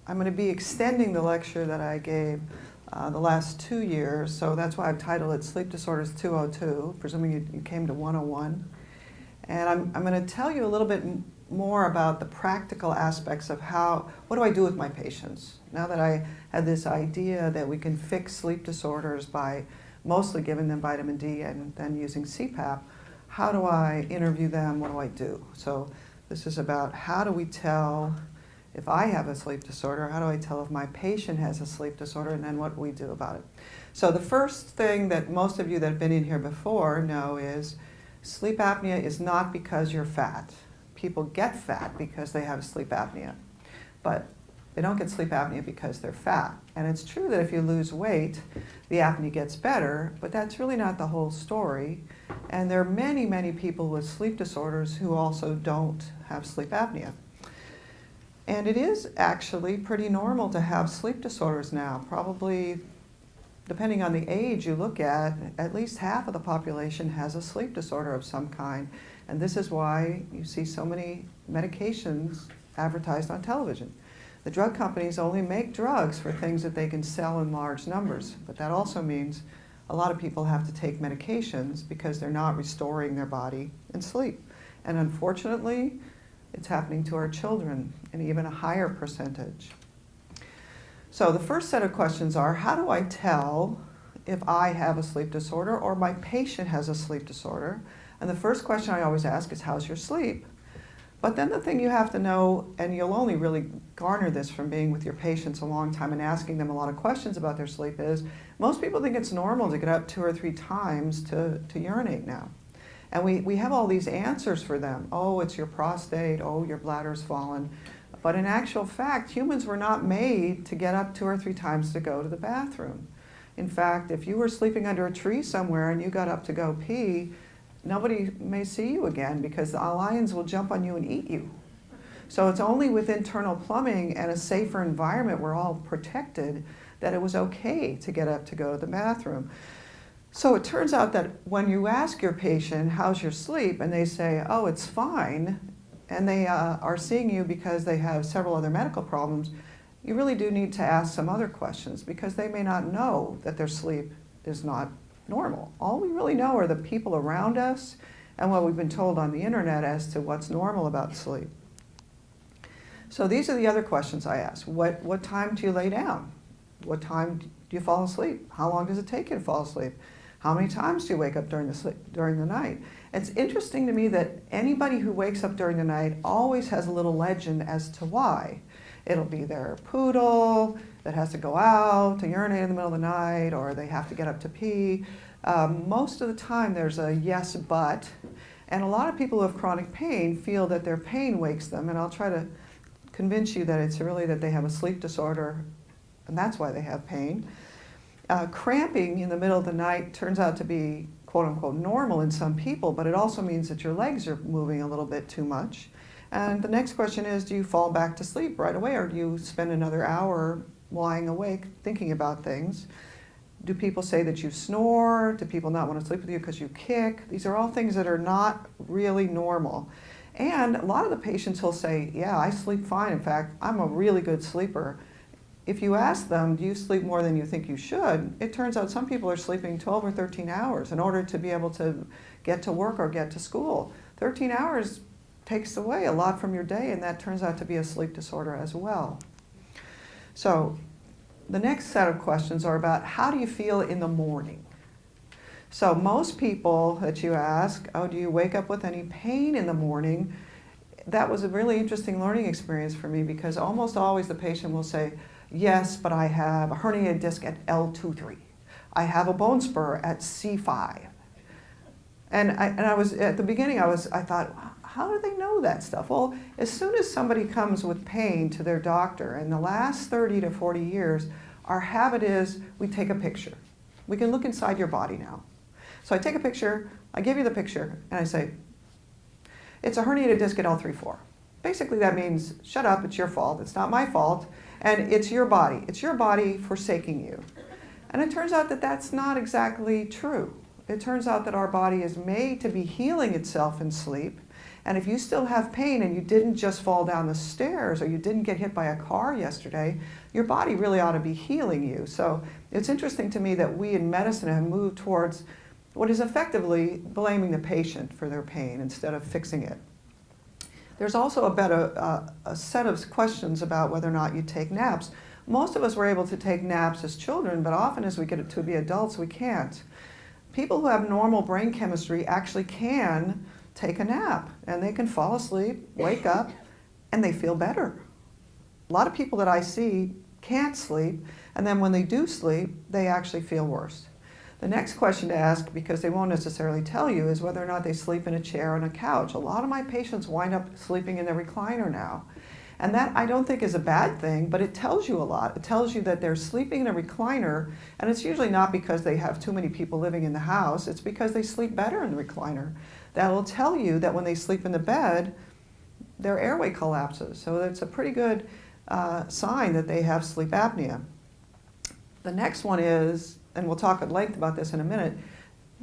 I'm going to be extending the lecture that I gave the last 2 years, so that's why I've titled it Sleep Disorders 202, presuming you came to 101. And I'm going to tell you a little bit more about the practical aspects of what do I do with my patients. Now that I had this idea that we can fix sleep disorders by mostly giving them vitamin D and then using CPAP, how do I interview them, what do I do? So this is about how do we tell if I have a sleep disorder, how do I tell if my patient has a sleep disorder, and then what we do about it. So the first thing that most of you that have been in here before know is sleep apnea is not because you're fat. People get fat because they have sleep apnea, but they don't get sleep apnea because they're fat. And it's true that if you lose weight, the apnea gets better, but that's really not the whole story. And there are many, many people with sleep disorders who also don't have sleep apnea. And it is actually pretty normal to have sleep disorders now. Probably, depending on the age you look at least half of the population has a sleep disorder of some kind. And this is why you see so many medications advertised on television. The drug companies only make drugs for things that they can sell in large numbers. But that also means a lot of people have to take medications because they're not restoring their body in sleep. And unfortunately, it's happening to our children in even a higher percentage. So the first set of questions are, how do I tell if I have a sleep disorder or my patient has a sleep disorder? And the first question I always ask is, how's your sleep? But then the thing you have to know, and you'll only really garner this from being with your patients a long time and asking them a lot of questions about their sleep, is most people think it's normal to get up 2 or 3 times to urinate now. And we have all these answers for them. Oh, it's your prostate. Oh, your bladder's fallen. But in actual fact, humans were not made to get up 2 or 3 times to go to the bathroom. In fact, if you were sleeping under a tree somewhere and you got up to go pee, nobody may see you again because the lions will jump on you and eat you. So it's only with internal plumbing and a safer environment, we're all protected, that it was okay to get up to go to the bathroom. So it turns out that when you ask your patient, how's your sleep, and they say, oh, it's fine, and they are seeing you because they have several other medical problems, you really do need to ask some other questions because they may not know that their sleep is not normal. All we really know are the people around us and what we've been told on the internet as to what's normal about sleep. So these are the other questions I ask. What time do you lay down? What time do you fall asleep? How long does it take you to fall asleep? How many times do you wake up during the night? It's interesting to me that anybody who wakes up during the night always has a little legend as to why. It'll be their poodle that has to go out to urinate in the middle of the night, or they have to get up to pee. Most of the time there's a yes, but. And a lot of people who have chronic pain feel that their pain wakes them, and I'll try to convince you that it's really that they have a sleep disorder, and that's why they have pain. Cramping in the middle of the night turns out to be quote-unquote normal in some people, but it also means that your legs are moving a little bit too much. And the next question is, do you fall back to sleep right away, or do you spend another hour lying awake thinking about things? Do people say that you snore? Do people not want to sleep with you because you kick? These are all things that are not really normal. And a lot of the patients will say, yeah, I sleep fine. In fact, I'm a really good sleeper. If you ask them, do you sleep more than you think you should? It turns out some people are sleeping 12 or 13 hours in order to be able to get to work or get to school. 13 hours takes away a lot from your day, and that turns out to be a sleep disorder as well. So the next set of questions are about how do you feel in the morning? So most people that you ask, oh, do you wake up with any pain in the morning? That was a really interesting learning experience for me because almost always the patient will say, yes, but I have a herniated disc at L23. I have a bone spur at C5. And I was, at the beginning, I thought, how do they know that stuff? Well, as soon as somebody comes with pain to their doctor, in the last 30 to 40 years, our habit is we take a picture. We can look inside your body now. So I take a picture, I give you the picture, and I say, it's a herniated disc at L3-4. Basically that means, shut up, it's your fault, it's not my fault, and it's your body. It's your body forsaking you. And it turns out that that's not exactly true. It turns out that our body is made to be healing itself in sleep, And if you still have pain and you didn't just fall down the stairs or you didn't get hit by a car yesterday, your body really ought to be healing you. So it's interesting to me that we in medicine have moved towards what is effectively blaming the patient for their pain instead of fixing it. There's also a set of questions about whether or not you take naps. Most of us were able to take naps as children, but often as we get to be adults, we can't. People who have normal brain chemistry actually can take a nap, and they can fall asleep, wake up, and they feel better. A lot of people that I see can't sleep, and then when they do sleep, they actually feel worse. The next question to ask, because they won't necessarily tell you, is whether or not they sleep in a chair or on a couch. A lot of my patients wind up sleeping in a recliner now. And that I don't think is a bad thing, but it tells you a lot. It tells you that they're sleeping in a recliner, and it's usually not because they have too many people living in the house. It's because they sleep better in the recliner. That will tell you that when they sleep in the bed, their airway collapses. So it's a pretty good sign that they have sleep apnea. The next one is, and we'll talk at length about this in a minute,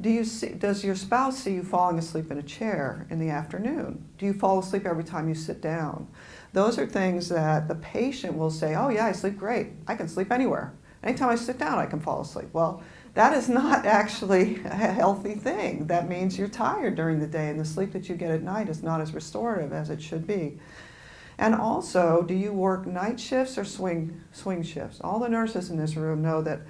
does your spouse see you falling asleep in a chair in the afternoon? Do you fall asleep every time you sit down? Those are things that the patient will say, oh yeah, I sleep great. I can sleep anywhere. Anytime I sit down, I can fall asleep. Well, that is not actually a healthy thing. That means you're tired during the day, and the sleep that you get at night is not as restorative as it should be. And also, do you work night shifts or swing shifts? All the nurses in this room know that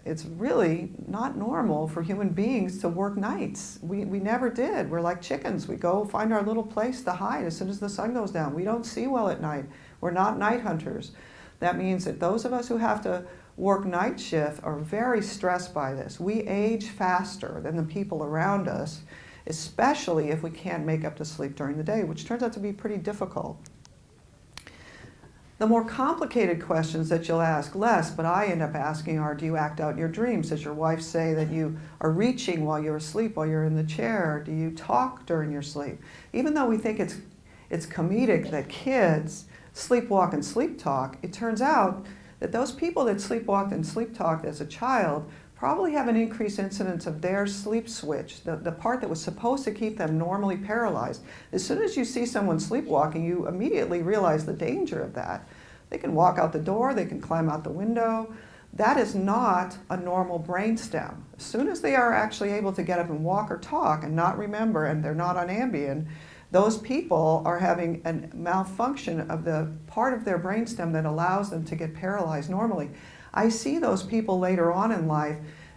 it's really not normal for human beings to work nights. We never did. We're like chickens. We go find our little place to hide as soon as the sun goes down. We don't see well at night. We're not night hunters. That means that those of us who have to work night shift are very stressed by this. We age faster than the people around us, especially if we can't make up to sleep during the day, which turns out to be pretty difficult. The more complicated questions that you'll ask less, but I end up asking, are, do you act out your dreams? Does your wife say that you are reaching while you're asleep, while you're in the chair? Do you talk during your sleep? Even though we think it's comedic that kids sleepwalk and sleep talk, it turns out that those people that sleepwalked and sleep talked as a child probably have an increased incidence of their sleep switch, the part that was supposed to keep them normally paralyzed. As soon as you see someone sleepwalking, you immediately realize the danger of that. They can walk out the door, they can climb out the window. That is not a normal brainstem. As soon as they are actually able to get up and walk or talk and not remember, and they're not on Ambien, those people are having a malfunction of the part of their brainstem that allows them to get paralyzed normally. I see those people later on in life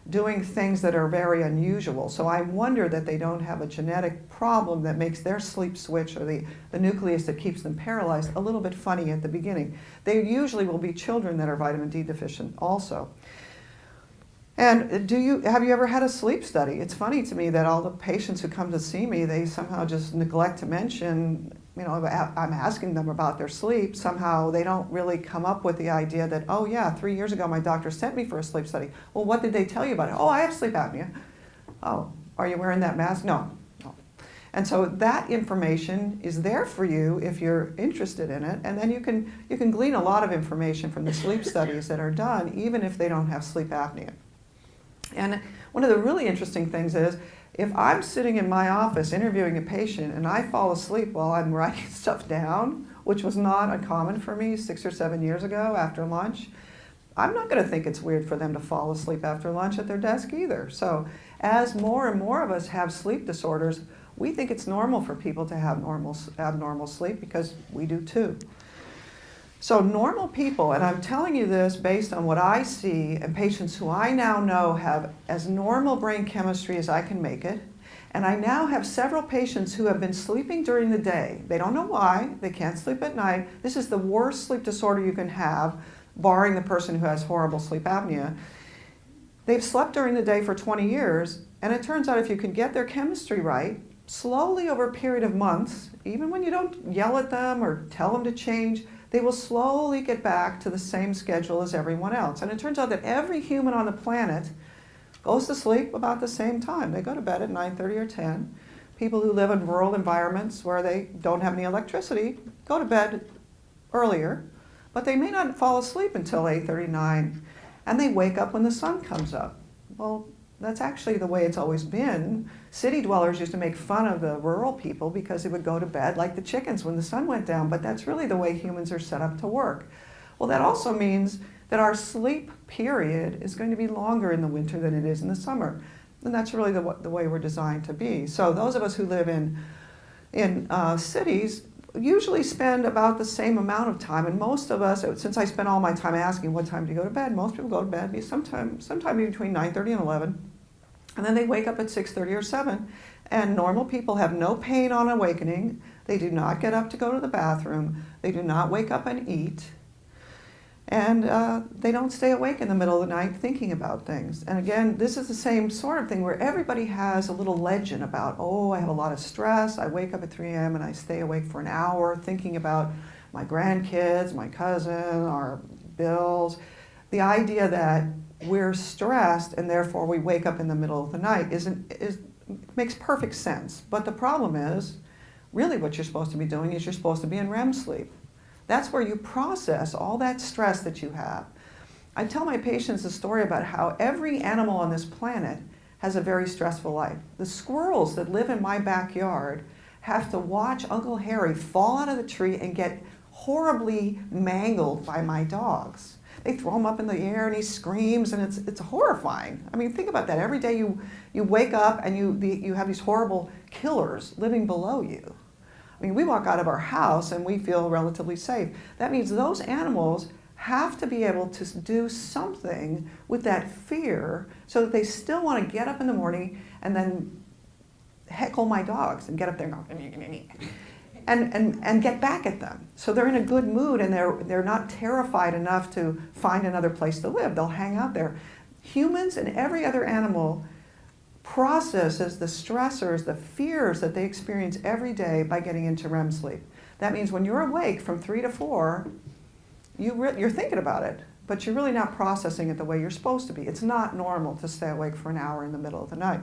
doing things that are very unusual. So I wonder that they don't have a genetic problem that makes their sleep switch, or the nucleus that keeps them paralyzed, a little bit funny at the beginning. They usually will be children that are vitamin D deficient also. And have you ever had a sleep study? It's funny to me that all the patients who come to see me, they somehow just neglect to mention, you know, I'm asking them about their sleep. Somehow they don't really come up with the idea that, oh yeah, 3 years ago my doctor sent me for a sleep study. Well, what did they tell you about it? Oh, I have sleep apnea. Oh, are you wearing that mask? No. No. And so that information is there for you if you're interested in it, and then you can glean a lot of information from the sleep studies that are done, even if they don't have sleep apnea. And one of the really interesting things is, if I'm sitting in my office interviewing a patient and I fall asleep while I'm writing stuff down, which was not uncommon for me 6 or 7 years ago after lunch, I'm not going to think it's weird for them to fall asleep after lunch at their desk either. So as more and more of us have sleep disorders, we think it's normal for people to have abnormal sleep, because we do too. So normal people, and I'm telling you this based on what I see and patients who I now know have as normal brain chemistry as I can make it, and I now have several patients who have been sleeping during the day. They don't know why, they can't sleep at night. This is the worst sleep disorder you can have, barring the person who has horrible sleep apnea. They've slept during the day for 20 years, and it turns out if you can get their chemistry right, slowly over a period of months, even when you don't yell at them or tell them to change, they will slowly get back to the same schedule as everyone else. And it turns out that every human on the planet goes to sleep about the same time. They go to bed at 9:30 or 10. People who live in rural environments where they don't have any electricity go to bed earlier, but they may not fall asleep until 8:30, 9, and they wake up when the sun comes up. Well, That's actually the way it's always been. City dwellers used to make fun of the rural people because they would go to bed like the chickens when the sun went down, but that's really the way humans are set up to work. Well, that also means that our sleep period is going to be longer in the winter than it is in the summer. And that's really the way we're designed to be. So those of us who live in cities usually spend about the same amount of time. And most of us, since I spend all my time asking what time do you go to bed, most people go to bed sometime between 9:30 and 11. And then they wake up at 6:30 or 7. And normal people have no pain on awakening. They do not get up to go to the bathroom. They do not wake up and eat. And they don't stay awake in the middle of the night thinking about things. And again, this is the same sort of thing where everybody has a little legend about, oh, I have a lot of stress. I wake up at 3 a.m. and I stay awake for an hour thinking about my grandkids, my cousin, our bills. The idea that we're stressed and therefore we wake up in the middle of the night makes perfect sense. But the problem is, really what you're supposed to be doing is you're supposed to be in REM sleep. That's where you process all that stress that you have. I tell my patients a story about how every animal on this planet has a very stressful life. The squirrels that live in my backyard have to watch Uncle Harry fall out of the tree and get horribly mangled by my dogs. They throw him up in the air and he screams, and it's horrifying. I mean, think about that. Every day you wake up and you have these horrible killers living below you. I mean, we walk out of our house and we feel relatively safe. That means those animals have to be able to do something with that fear so that they still want to get up in the morning and then heckle my dogs and get up there and get back at them. So they're in a good mood and they're not terrified enough to find another place to live. They'll hang out there. Humans and every other animal processes the stressors, the fears that they experience every day by getting into REM sleep. That means when you're awake from 3 to 4, you're thinking about it, but you're really not processing it the way you're supposed to be. It's not normal to stay awake for an hour in the middle of the night.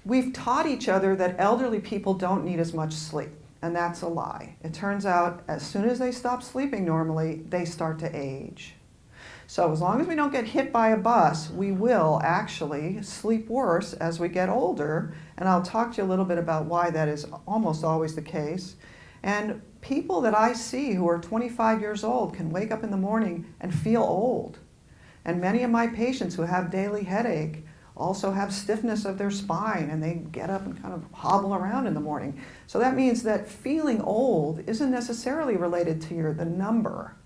We've taught each other that elderly people don't need as much sleep, and that's a lie. It turns out as soon as they stop sleeping normally, they start to age. So as long as we don't get hit by a bus, we will actually sleep worse as we get older. And I'll talk to you a little bit about why that is almost always the case. And people that I see who are 25 years old can wake up in the morning and feel old. And many of my patients who have daily headache also have stiffness of their spine, and they get up and kind of hobble around in the morning. So that means that feeling old isn't necessarily related to the number.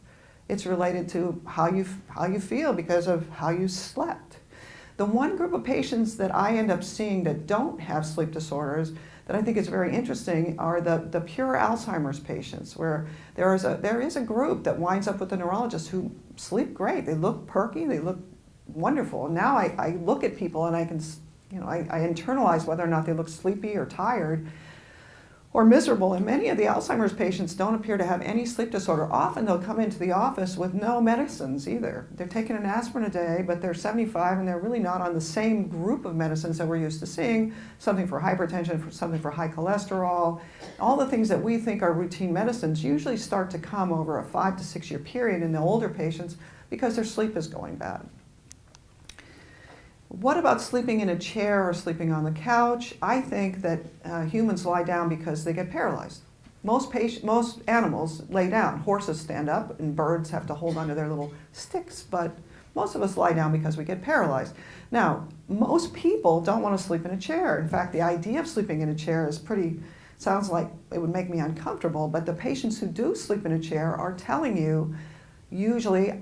It's related to how you feel because of how you slept. The one group of patients that I end up seeing that don't have sleep disorders that I think is very interesting are the pure Alzheimer's patients, where there is a group that winds up with a neurologist who sleep great. They look perky, they look wonderful. And now I look at people and I can, I internalize whether or not they look sleepy or tired or miserable. And many of the Alzheimer's patients don't appear to have any sleep disorder. Often they'll come into the office with no medicines either. They're taking an aspirin a day, but they're 75 and they're really not on the same group of medicines that we're used to seeing, something for hypertension, something for high cholesterol. All the things that we think are routine medicines usually start to come over a 5 to 6 year period in the older patients because their sleep is going bad. What about sleeping in a chair or sleeping on the couch? I think that humans lie down because they get paralyzed. Most animals lay down. Horses stand up and birds have to hold onto their little sticks, but most of us lie down because we get paralyzed. Now, most people don't want to sleep in a chair. In fact, the idea of sleeping in a chair sounds like it would make me uncomfortable, but the patients who do sleep in a chair are telling you, usually,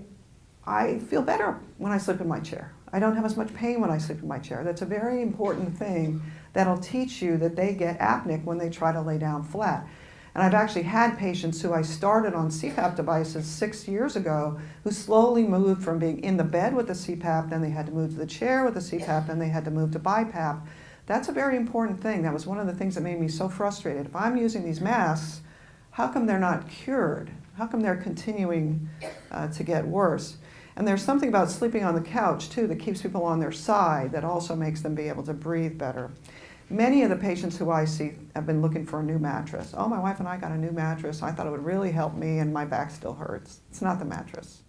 I feel better when I sleep in my chair. I don't have as much pain when I sleep in my chair. That's a very important thing that'll teach you that they get apneic when they try to lay down flat. And I've actually had patients who I started on CPAP devices 6 years ago who slowly moved from being in the bed with the CPAP, then they had to move to the chair with the CPAP, then they had to move to BiPAP. That's a very important thing. That was one of the things that made me so frustrated. If I'm using these masks, how come they're not cured? How come they're continuing to get worse? And there's something about sleeping on the couch, too, that keeps people on their side that also makes them be able to breathe better. Many of the patients who I see have been looking for a new mattress. Oh, my wife and I got a new mattress. I thought it would really help me, and my back still hurts. It's not the mattress.